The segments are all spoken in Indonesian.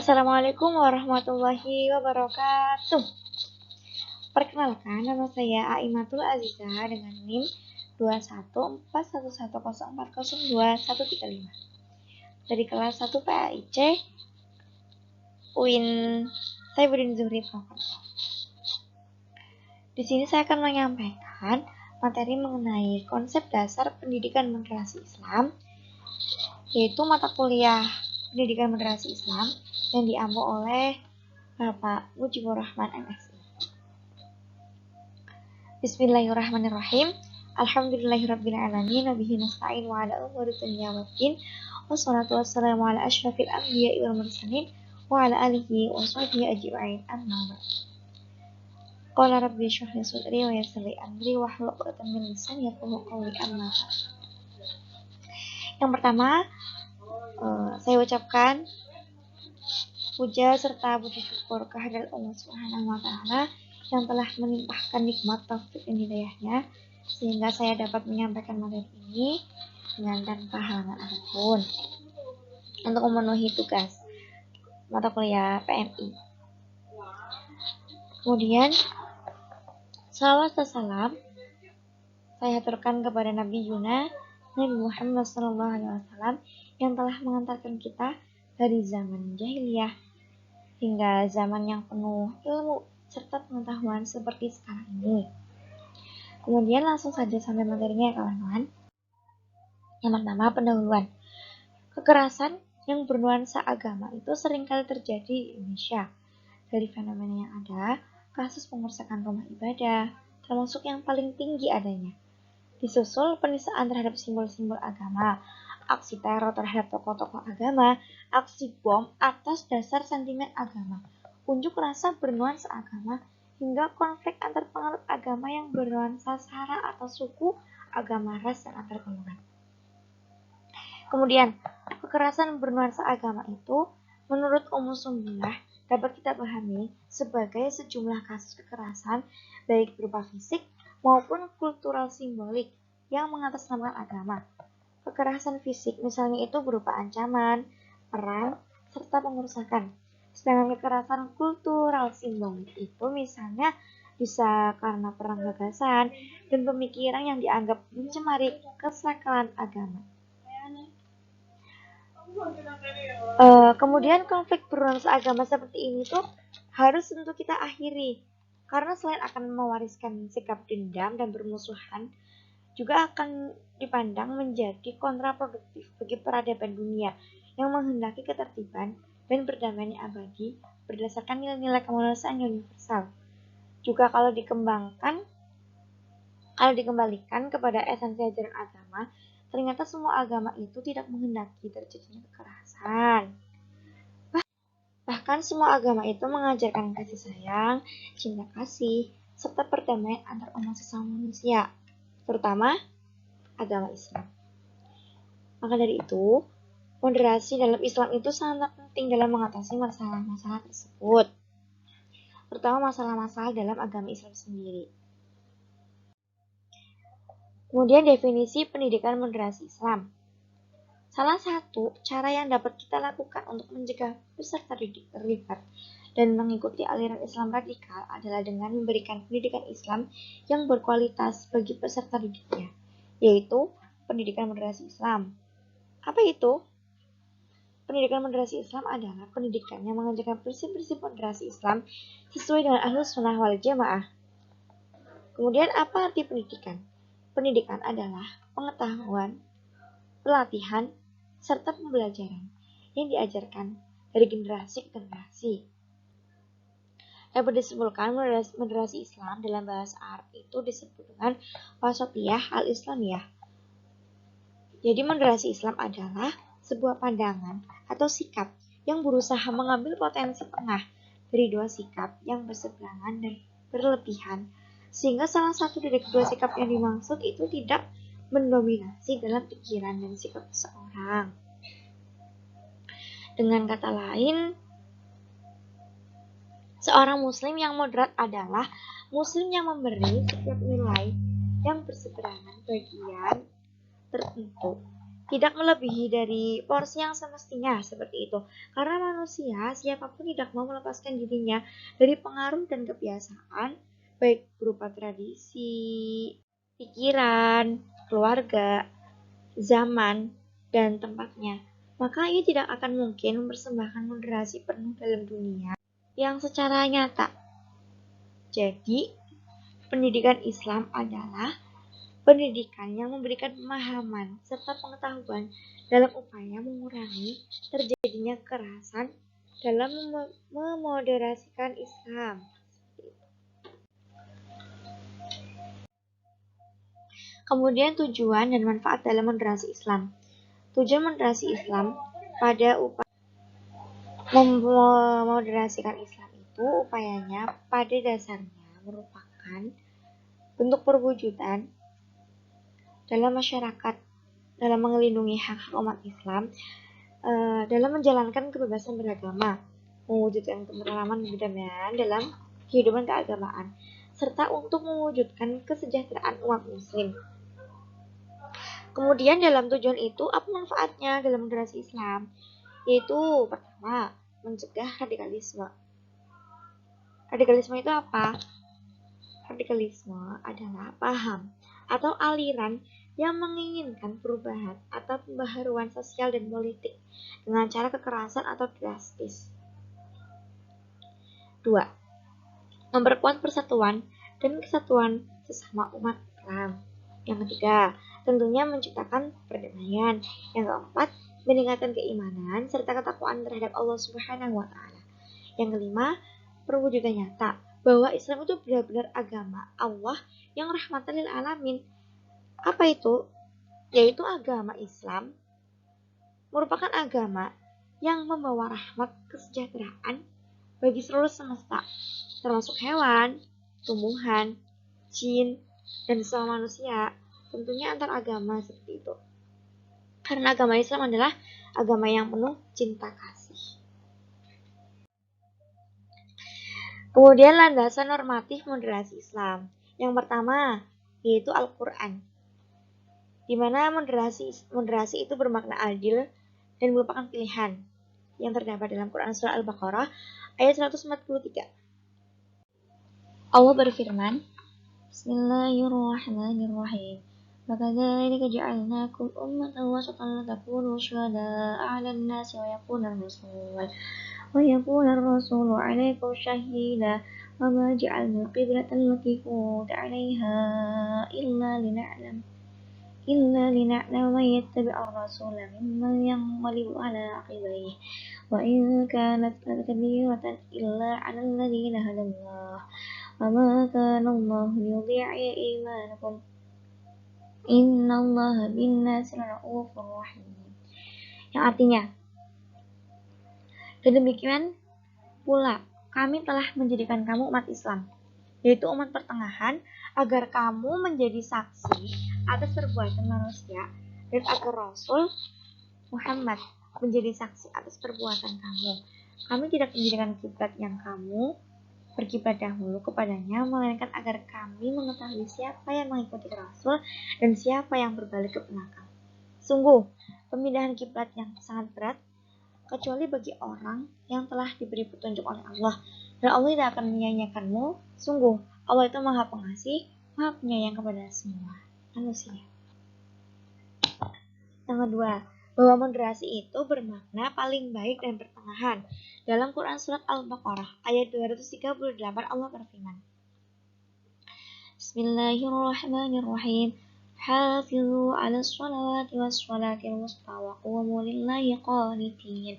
Assalamualaikum warahmatullahi wabarakatuh. Perkenalkan, nama saya Aimatul Azizah dengan NIM 21411040213 dari kelas 1 PAIC UIN Saifuddin Zuhri Purwokerto. Di sini saya akan menyampaikan materi mengenai konsep dasar pendidikan moderasi Islam, yaitu mata kuliah pendidikan moderasi Islam yang diampu oleh Bapak Mujibur Rahman MSI. Bismillahirrahmanirrahim. Alhamdulillahirrabbilalamin. Wabihi nasta'in wa ala umuri dunya waddin. Wassalatu wassalamu ala asyrafil anbiya'i wal mursalin wa ala alihi wa sahbihi ajma'in. Amma ba'd. Qala rabbi shrah li sadri wa yassir li amri wahlul 'uqdatam min lisani yafqahu qawli. Amma ba'd. Yang pertama, saya ucapkan puja serta puji syukur kehadirat Allah Subhanahu wa taala yang telah menimpahkan nikmat taufik dan hidayahnya sehingga saya dapat menyampaikan materi ini dengan tanpa halangan apapun untuk memenuhi tugas mata kuliah PMI. Kemudian salawat dan salam saya haturkan kepada Nabi Yuna Nabi Muhammad SAW yang telah mengantarkan kita dari zaman jahiliyah hingga zaman yang penuh ilmu serta pengetahuan seperti sekarang ini. Kemudian langsung saja sampai materinya ya kawan-kawan. Yang pertama, pendahuluan. Kekerasan yang bernuansa agama itu seringkali terjadi di Indonesia. Dari fenomena yang ada, kasus pengerusakan rumah ibadah, termasuk yang paling tinggi adanya. Disusul penistaan terhadap simbol-simbol agama, aksi teror terhadap tokoh-tokoh agama, aksi bom atas dasar sentimen agama, unjuk rasa bernuansa agama, hingga konflik antar penganut agama yang bernuansa sara atau suku, agama, ras, dan antar golongan. Kemudian, kekerasan bernuansa agama itu menurut Ummu Sumbilah dapat kita pahami sebagai sejumlah kasus kekerasan baik berupa fisik maupun kultural simbolik yang mengatasnamakan agama. Kekerasan fisik misalnya itu berupa ancaman, perang, serta pengerusakan. Sedangkan kekerasan kultural simbolik itu misalnya bisa karena perang gagasan dan pemikiran yang dianggap mencemari kesakralan agama. Kemudian konflik bernuansa agama seperti ini tuh harus tentu kita akhiri, karena selain akan mewariskan sikap dendam dan bermusuhan, juga akan dipandang menjadi kontraproduktif bagi peradaban dunia yang menghendaki ketertiban dan perdamaian abadi berdasarkan nilai-nilai kemanusiaan universal. Juga kalau dikembalikan kepada esensi ajaran agama, ternyata semua agama itu tidak menghendaki terjadinya kekerasan. Bahkan semua agama itu mengajarkan kasih sayang, cinta kasih, serta perdamaian antar umat sesama manusia, terutama agama Islam. Maka dari itu, moderasi dalam Islam itu sangat penting dalam mengatasi masalah-masalah tersebut, terutama masalah-masalah dalam agama Islam sendiri. Kemudian definisi pendidikan moderasi Islam. Salah satu cara yang dapat kita lakukan untuk mencegah peserta didik terlibat dan mengikuti aliran Islam radikal adalah dengan memberikan pendidikan Islam yang berkualitas bagi peserta didiknya, yaitu pendidikan moderasi Islam. Apa itu? Pendidikan moderasi Islam adalah pendidikan yang mengajarkan prinsip-prinsip moderasi Islam sesuai dengan Ahlus Sunnah wal Jamaah. Kemudian apa arti pendidikan? Pendidikan adalah pengetahuan, pelatihan, serta pembelajaran yang diajarkan dari generasi ke generasi. Dapat disimpulkan, moderasi Islam dalam bahasa Arab itu disebut dengan wasatiyah al-islamiyah. Jadi moderasi Islam adalah sebuah pandangan atau sikap yang berusaha mengambil potensi tengah dari dua sikap yang berseberangan dan berlebihan, sehingga salah satu dari kedua sikap yang dimaksud itu tidak mendominasi dalam pikiran dan sikap seseorang. Dengan kata lain, seorang muslim yang moderat adalah muslim yang memberi setiap nilai yang berseberangan bagian tertentu tidak melebihi dari porsi yang semestinya seperti itu. Karena manusia siapapun tidak mau melepaskan dirinya dari pengaruh dan kebiasaan, baik berupa tradisi, pikiran, keluarga, zaman, dan tempatnya. Maka ia tidak akan mungkin mempersembahkan moderasi penuh dalam dunia yang secara nyata. Jadi, pendidikan Islam adalah pendidikan yang memberikan pemahaman serta pengetahuan dalam upaya mengurangi terjadinya kekerasan dalam memoderasikan Islam. Kemudian tujuan dan manfaat dalam moderasi Islam. Tujuan moderasi Islam pada upaya memoderasikan Islam itu upayanya pada dasarnya merupakan bentuk perwujudan dalam masyarakat dalam melindungi hak umat Islam, dalam menjalankan kebebasan beragama, mewujudkan keberagaman budaya dalam kehidupan keagamaan, serta untuk mewujudkan kesejahteraan umat muslim. Kemudian dalam tujuan itu, apa manfaatnya dalam moderasi Islam? Yaitu pertama, mencegah radikalisme. Radikalisme itu apa? Radikalisme adalah paham atau aliran yang menginginkan perubahan atau pembaharuan sosial dan politik dengan cara kekerasan atau drastis. 2. Memperkuat persatuan dan kesatuan sesama umat Islam. Yang ketiga, tentunya menciptakan perdamaian. Yang keempat, meningkatkan keimanan serta ketakwaan terhadap Allah Subhanahu wa taala. Yang kelima, perwujudan nyata bahwa Islam itu benar-benar agama Allah yang rahmatan lil alamin. Apa itu? Yaitu agama Islam merupakan agama yang membawa rahmat kesejahteraan bagi seluruh semesta, termasuk hewan, tumbuhan, jin, dan semua manusia. Tentunya antar agama seperti itu. Karena agama Islam adalah agama yang penuh cinta kasih. Kemudian landasan normatif moderasi Islam. Yang pertama yaitu Al-Quran, di mana moderasi itu bermakna adil dan merupakan pilihan yang terdapat dalam Quran surah Al-Baqarah ayat 143. Allah berfirman, Bismillahirrahmanirrahim. وَكَذَلِكَ جَعَلْنَاكُمْ أُمَّةً وَسَطًا لِتَكُونُوا شُهَدَاءَ عَلَى النَّاسِ وَيَكُونَ الرَّسُولُ عَلَيْكُمْ شَهِيدًا وَمَا جَعَلْنَا الْقِبْلَةَ الَّتِي كُنتَ عَلَيْهَا إِلَّا لِنَعْلَمَ مَن يَتَّبِعُ الرَّسُولَ مِمَّن يَنقَلِبُ عَلَى عَقِبَيْهِ وَإِن كَانَتْ لَكَبِيرَةً إِلَّا عَلَى الَّذِينَ هَدَى اللَّهُ وَمَا كَانَ اللَّهُ لِيُضِيعَ إِيمَانَكُمْ إِنَّ اللَّهَ بِالنَّاسِ لَرَءُوفٌ رَحِيمٌ. Yang artinya, dan demikian pula kami telah menjadikan kamu umat Islam, yaitu umat pertengahan, agar kamu menjadi saksi atas perbuatan manusia dan agar Rasul Muhammad menjadi saksi atas perbuatan kamu. Kami tidak menjadikan kiblat yang kamu berkiblat dahulu kepadanya, melainkan agar kami mengetahui siapa yang mengikuti Rasul dan siapa yang berbalik ke belakang. Sungguh, pemindahan kiblat yang sangat berat, kecuali bagi orang yang telah diberi petunjuk oleh Allah, dan Allah tidak akan menyia-nyiakanmu. Sungguh, Allah itu Maha Pengasih, Maha Penyayang kepada semua manusia. Yang kedua, bahwa moderasi itu bermakna paling baik dan pertengahan. Dalam Quran surat Al-Baqarah ayat 238 Allah berfirman, Bismillahirrahmanirrahim. Hafizu 'alas sholawati was sholatil wusta wa qumu lillahi qanitin.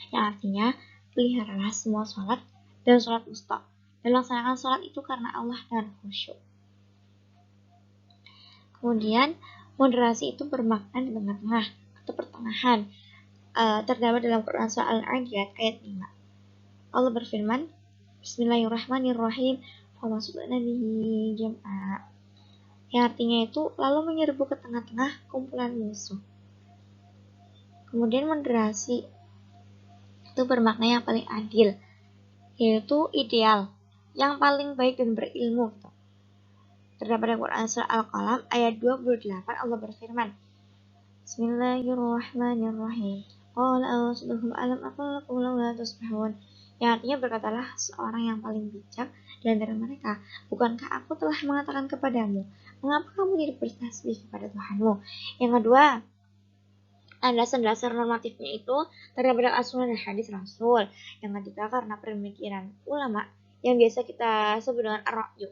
Yang artinya, peliharalah semua sholat dan sholat wusta, dan laksanakan sholat itu karena Allah dan khusyuk. Kemudian, moderasi itu bermakna di tengah-tengah atau pertengahan. Terdapat dalam Quran surah Al-Adiyat ayat 5. Allah berfirman, Bismillahirrahmanirrahim. Famasudna bihi jam'a. Yang artinya itu lalu menyerbu ke tengah-tengah kumpulan musuh. Kemudian moderasi itu bermakna yang paling adil, yaitu ideal, yang paling baik dan berilmu. Terdapat dalam Quran surah Al-Qalam ayat 28 Allah berfirman, Bismillahirrahmanirrahim. Qala awsaduhum alam aqul lakum la tusbihun. Yang artinya berkatalah seorang yang paling bijak di antara mereka, bukankah aku telah mengatakan kepadamu, mengapa kamu tidak bertasbih kepada Tuhanmu? Yang kedua, dasar-dasar normatifnya itu terdapat as-sunnah dan hadis Rasul. Yang ketiga, karena pemikiran ulama yang biasa kita sebut dengan ar-ra'yu.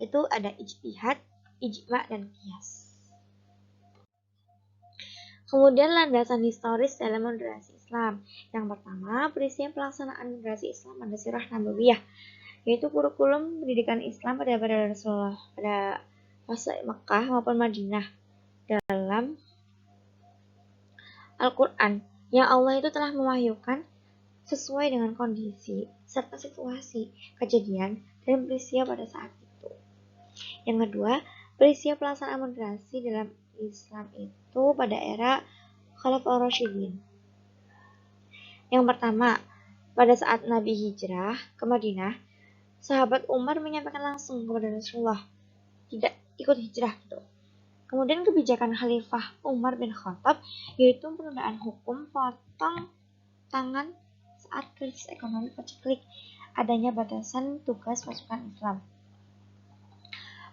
Itu ada ijtihad, ijma, dan qiyas. Kemudian landasan historis dalam moderasi Islam. Yang pertama, peristiwa pelaksanaan moderasi Islam pada Sirah Nabawiyah, yaitu kurikulum pendidikan Islam pada Rasulullah pada masa Mekah maupun Madinah dalam Al-Quran yang Allah itu telah mewahyukan sesuai dengan kondisi serta situasi, kejadian, dan peristiwa pada saat itu. Yang kedua, peristiwa pelaksanaan moderasi dalam Islam itu pada era Khulafaur Rasyidin. Yang pertama, pada saat Nabi hijrah ke Madinah, sahabat Umar menyampaikan langsung kepada Rasulullah tidak ikut hijrah gitu. Kemudian kebijakan Khalifah Umar bin Khattab yaitu penundaan hukum potong tangan saat krisis ekonomi paceklik, adanya batasan tugas pasukan Islam.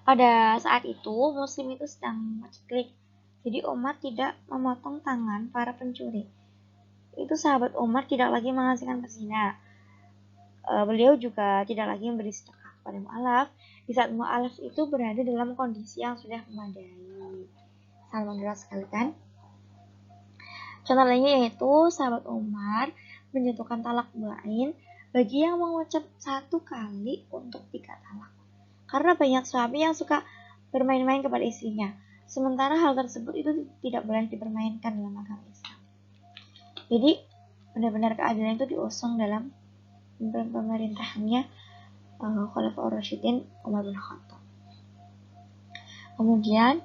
Pada saat itu Muslim itu sedang paceklik, jadi Umar tidak memotong tangan para pencuri. Itu sahabat Umar tidak lagi menghasilkan pezina. Beliau juga tidak lagi memberi sedekah kepada mu'alaf di saat mu'alaf itu berada dalam kondisi yang sudah memadai. Sangat jelas sekali kan? Contoh lainnya yaitu sahabat Umar menjatuhkan talak bain bagi yang mengucap 1 kali untuk 3 talak. Karena banyak suami yang suka bermain-main kepada istrinya. Sementara hal tersebut itu tidak boleh dipermainkan dalam agama Islam. Jadi benar-benar keadilan itu diusung dalam pemerintahannya Khulafaur Rasyidin Umar bin Khattab. Kemudian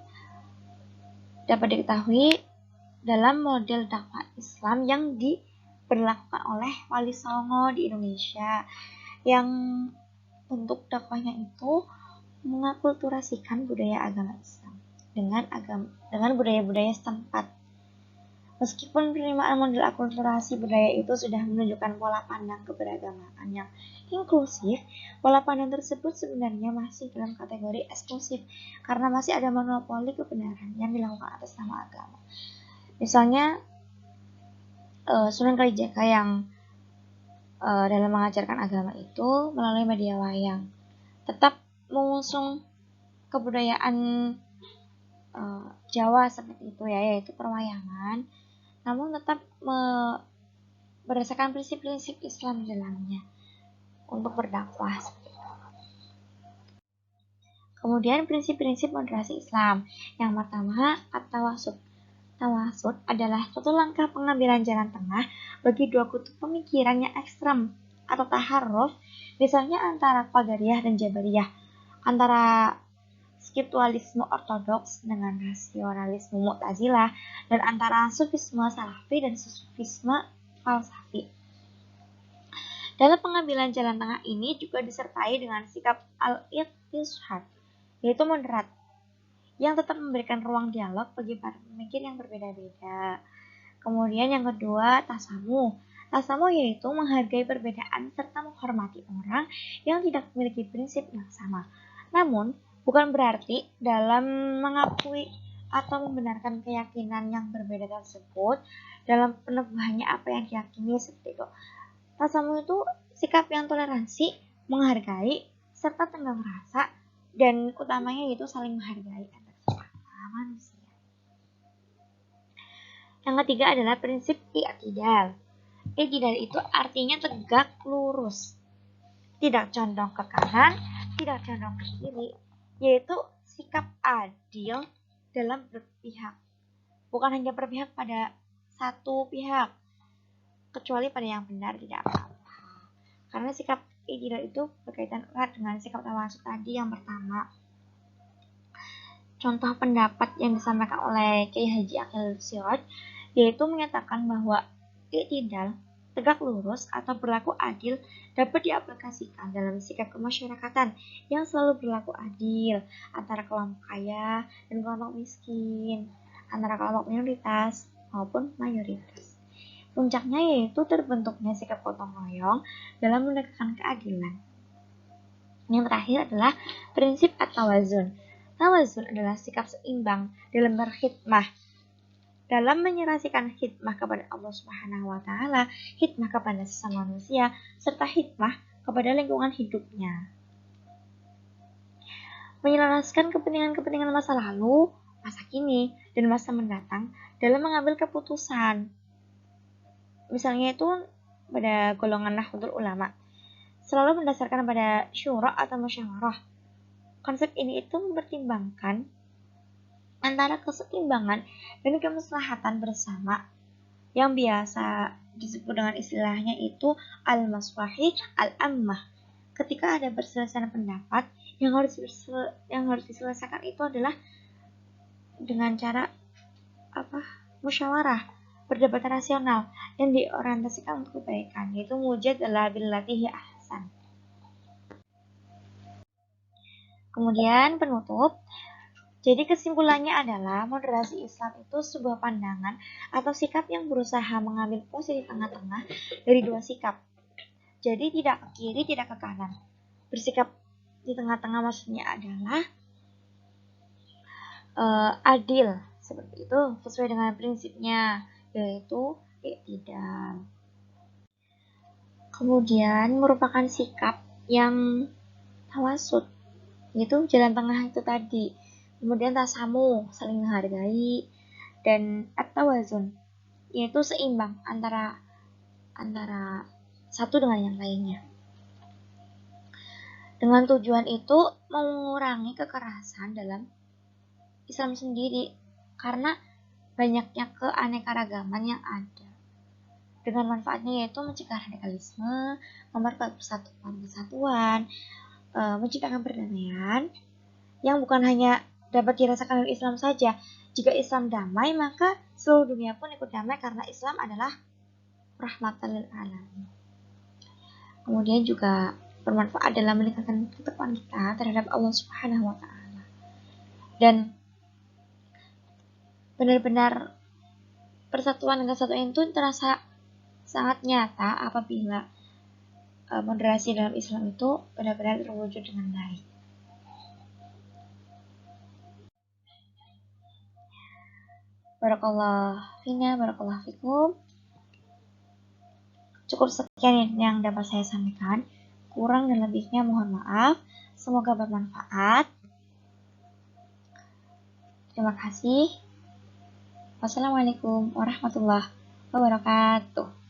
dapat diketahui dalam model dakwah Islam yang diberlakukan oleh Wali Songo di Indonesia, yang bentuk dakwahnya itu mengakulturasikan budaya agama Islam dengan budaya-budaya setempat. Meskipun penerimaan model akulturasi budaya itu sudah menunjukkan pola pandang keberagamaan yang inklusif, pola pandang tersebut sebenarnya masih dalam kategori eksklusif karena masih ada monopoli kebenaran yang dilakukan atas nama agama. Misalnya Sunan Kalijaga yang dalam mengajarkan agama itu melalui media wayang tetap mengusung kebudayaan Jawa seperti itu ya, yaitu perwayangan, namun tetap berdasarkan prinsip-prinsip Islam di dalamnya untuk berdakwah. Kemudian prinsip-prinsip moderasi Islam. Yang pertama, at-tawasud. Tawasud adalah suatu langkah pengambilan jalan tengah bagi dua kutub pemikiran yang ekstrem atau taharruf, misalnya antara Qadariyah dan Jabariyah, antara skeptualisme ortodoks dengan rasionalisme Mu'tazilah, dan antara sufisme salafi dan sufisme falsafi. Dalam pengambilan jalan tengah ini juga disertai dengan sikap al-ittishad, yaitu moderat, yang tetap memberikan ruang dialog bagi para pemikir yang berbeda-beda. Kemudian yang kedua, tasamuh. Tasamuh yaitu menghargai perbedaan serta menghormati orang yang tidak memiliki prinsip yang sama. Namun, bukan berarti dalam mengakui atau membenarkan keyakinan yang berbeda tersebut dalam peneguhannya apa yang diyakini seperti itu. Tasamuh itu sikap yang toleransi, menghargai, serta tenggang rasa, dan utamanya itu saling menghargai antar sesama manusia. Yang ketiga adalah prinsip i'tidal. I'tidal itu artinya tegak lurus, tidak condong ke kanan, tidak condong ke kiri, yaitu sikap adil dalam berpihak. Bukan hanya berpihak pada satu pihak, kecuali pada yang benar tidak apa-apa. Karena sikap i'tidal itu berkaitan erat dengan sikap tawasud tadi yang pertama. Contoh pendapat yang disampaikan oleh Kiai Haji Aqil Siraj yaitu menyatakan bahwa i'tidal, tegak lurus atau berlaku adil dapat diaplikasikan dalam sikap kemasyarakatan yang selalu berlaku adil antara kelompok kaya dan kelompok miskin, antara kelompok minoritas maupun mayoritas. Puncaknya yaitu terbentuknya sikap gotong royong dalam menegakkan keadilan. Yang terakhir adalah prinsip at-tawazun. Tawazun adalah sikap seimbang dalam berkhidmah. Dalam menyerahkan khidmah kepada Allah Subhanahu wa taala, khidmah kepada sesama manusia, serta khidmah kepada lingkungan hidupnya. Menyelaraskan kepentingan-kepentingan masa lalu, masa kini, dan masa mendatang dalam mengambil keputusan. Misalnya itu pada golongan Nahdlatul Ulama selalu mendasarkan pada syura atau musyawarah. Konsep ini itu mempertimbangkan antara keseimbangan dan kemaslahatan bersama yang biasa disebut dengan istilahnya itu al-maslahah al-ammah. Ketika ada perselisihan pendapat, yang harus diselesaikan itu adalah dengan cara musyawarah, perdebatan rasional yang diorientasikan untuk kebaikan, yaitu mujadalah billati hi ahsan. Kemudian penutup. Jadi kesimpulannya adalah moderasi Islam itu sebuah pandangan atau sikap yang berusaha mengambil posisi tengah-tengah dari dua sikap. Jadi tidak ke kiri, tidak ke kanan. Bersikap di tengah-tengah maksudnya adalah adil, seperti itu, sesuai dengan prinsipnya, yaitu i'tidal. Kemudian merupakan sikap yang tawasud, yaitu jalan tengah itu tadi. Kemudian tasamu, saling menghargai, dan at-tawazun, yaitu seimbang antara satu dengan yang lainnya. Dengan tujuan itu mengurangi kekerasan dalam Islam sendiri, karena banyaknya keanekaragaman yang ada. Dengan manfaatnya yaitu mencegah radikalisme, memperkuat persatuan, menciptakan perdamaian, yang bukan hanya dapat dirasakan oleh Islam saja. Jika Islam damai, maka seluruh dunia pun ikut damai karena Islam adalah rahmatan lil alamin. Kemudian juga bermanfaat dalam meningkatkan ketakwaan kita terhadap Allah Subhanahu wa taala. Dan benar-benar persatuan dan kesatuan itu terasa sangat nyata apabila moderasi dalam Islam itu benar-benar terwujud dengan baik. Barakallahu fina, barakallahu fikum. Cukup sekian yang dapat saya sampaikan. Kurang dan lebihnya mohon maaf. Semoga bermanfaat. Terima kasih. Wassalamualaikum warahmatullahi wabarakatuh.